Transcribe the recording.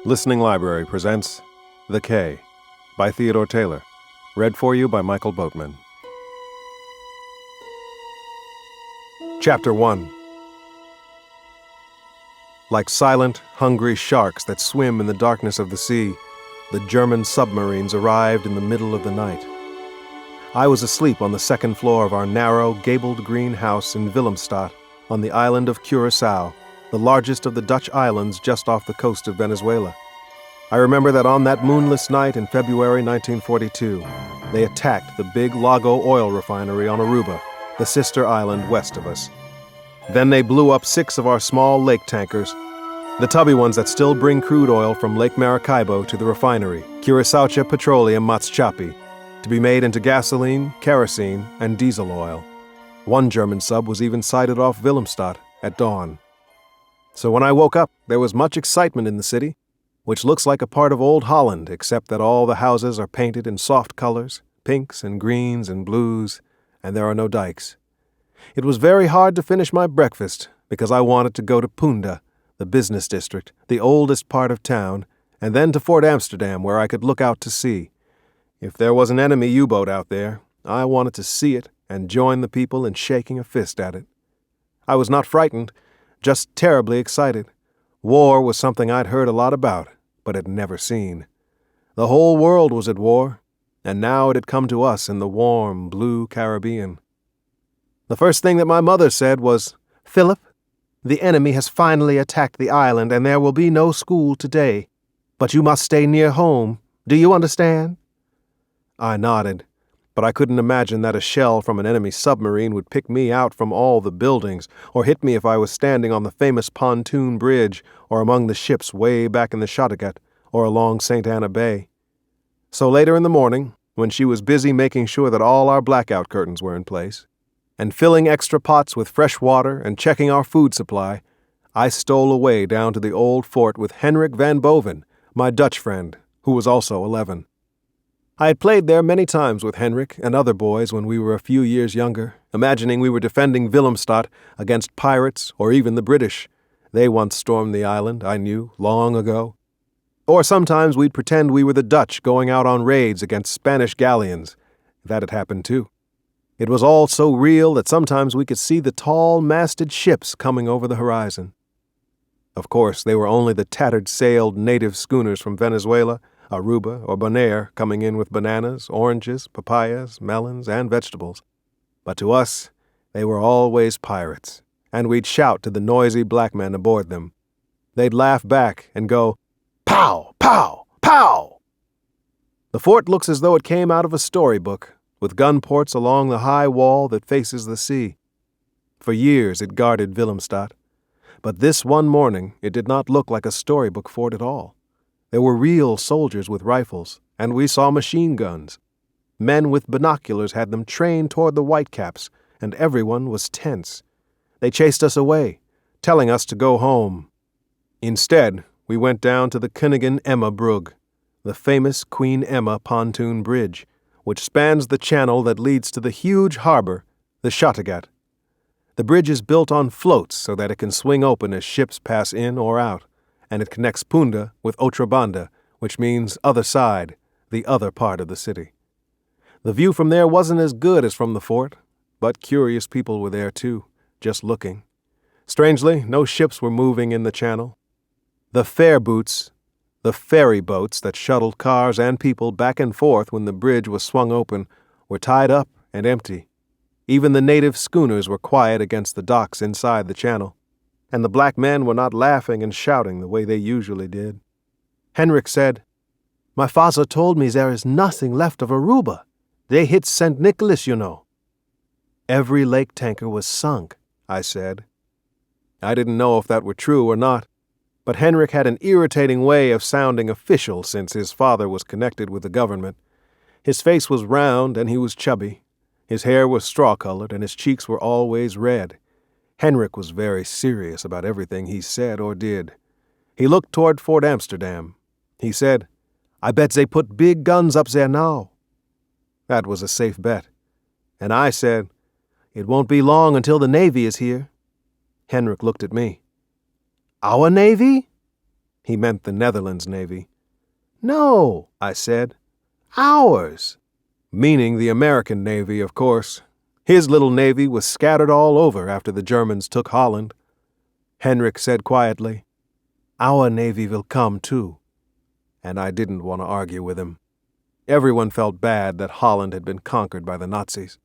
Listening Library presents The K by Theodore Taylor, read for you by Michael Boatman. Chapter 1. Like silent, hungry sharks that swim in the darkness of the sea, the German submarines arrived in the middle of the night. I was asleep on the second floor of our narrow, gabled green house in Willemstad on the island of Curaçao, the largest of the Dutch islands just off the coast of Venezuela. I remember that on that moonless night in February 1942, they attacked the big Lago oil refinery on Aruba, the sister island west of us. Then they blew up 6 of our small lake tankers, the tubby ones that still bring crude oil from Lake Maracaibo to the refinery, Curaçao Petroleum Matschapi, to be made into gasoline, kerosene, and diesel oil. One German sub was even sighted off Willemstad at dawn. So when I woke up, there was much excitement in the city, which looks like a part of old Holland, except that all the houses are painted in soft colors, pinks and greens and blues, and there are no dikes. It was very hard to finish my breakfast because I wanted to go to Punda, the business district, the oldest part of town, and then to Fort Amsterdam where I could look out to sea. If there was an enemy U-boat out there, I wanted to see it and join the people in shaking a fist at it. I was not frightened, just terribly excited. War was something I'd heard a lot about, but had never seen. The whole world was at war, and now it had come to us in the warm, blue Caribbean. The first thing that my mother said was, "Philip, the enemy has finally attacked the island and there will be no school today. But you must stay near home. Do you understand?" I nodded, but I couldn't imagine that a shell from an enemy submarine would pick me out from all the buildings or hit me if I was standing on the famous pontoon bridge or among the ships way back in the Kattegat or along St. Anna Bay. So later in the morning, when she was busy making sure that all our blackout curtains were in place, and filling extra pots with fresh water and checking our food supply, I stole away down to the old fort with Henrik van Boven, my Dutch friend, who was also 11. I had played there many times with Henrik and other boys when we were a few years younger, imagining we were defending Willemstad against pirates or even the British. They once stormed the island, I knew, long ago. Or sometimes we'd pretend we were the Dutch going out on raids against Spanish galleons. That had happened too. It was all so real that sometimes we could see the tall, masted ships coming over the horizon. Of course, they were only the tattered-sailed native schooners from Venezuela, Aruba, or Bonaire coming in with bananas, oranges, papayas, melons, and vegetables. But to us, they were always pirates, and we'd shout to the noisy black men aboard them. They'd laugh back and go, "Pow! Pow! Pow!" The fort looks as though it came out of a storybook, with gun ports along the high wall that faces the sea. For years it guarded Willemstad, but this one morning it did not look like a storybook fort at all. There were real soldiers with rifles, and we saw machine guns. Men with binoculars had them trained toward the Whitecaps, and everyone was tense. They chased us away, telling us to go home. Instead, we went down to the Koningin Emma Brug, the famous Queen Emma pontoon bridge, which spans the channel that leads to the huge harbor, the Kattegat. The bridge is built on floats so that it can swing open as ships pass in or out, and it connects Punda with Outra Banda, which means other side, the other part of the city. The view from there wasn't as good as from the fort, but curious people were there too, just looking. Strangely, no ships were moving in the channel. The ferry boats that shuttled cars and people back and forth when the bridge was swung open, were tied up and empty. Even the native schooners were quiet against the docks inside the channel, and the black men were not laughing and shouting the way they usually did. Henrik said, "My father told me there is nothing left of Aruba. They hit St. Nicholas, you know." "Every lake tanker was sunk," I said. I didn't know if that were true or not, but Henrik had an irritating way of sounding official since his father was connected with the government. His face was round and he was chubby. His hair was straw-colored and his cheeks were always red. Henrik was very serious about everything he said or did. He looked toward Fort Amsterdam. He said, "I bet they put big guns up there now." That was a safe bet. And I said, "It won't be long until the Navy is here." Henrik looked at me. "Our Navy?" He meant the Netherlands Navy. "No," I said. "Ours." Meaning the American Navy, of course. His little navy was scattered all over after the Germans took Holland. Henrik said quietly, "Our navy will come too." And I didn't want to argue with him. Everyone felt bad that Holland had been conquered by the Nazis.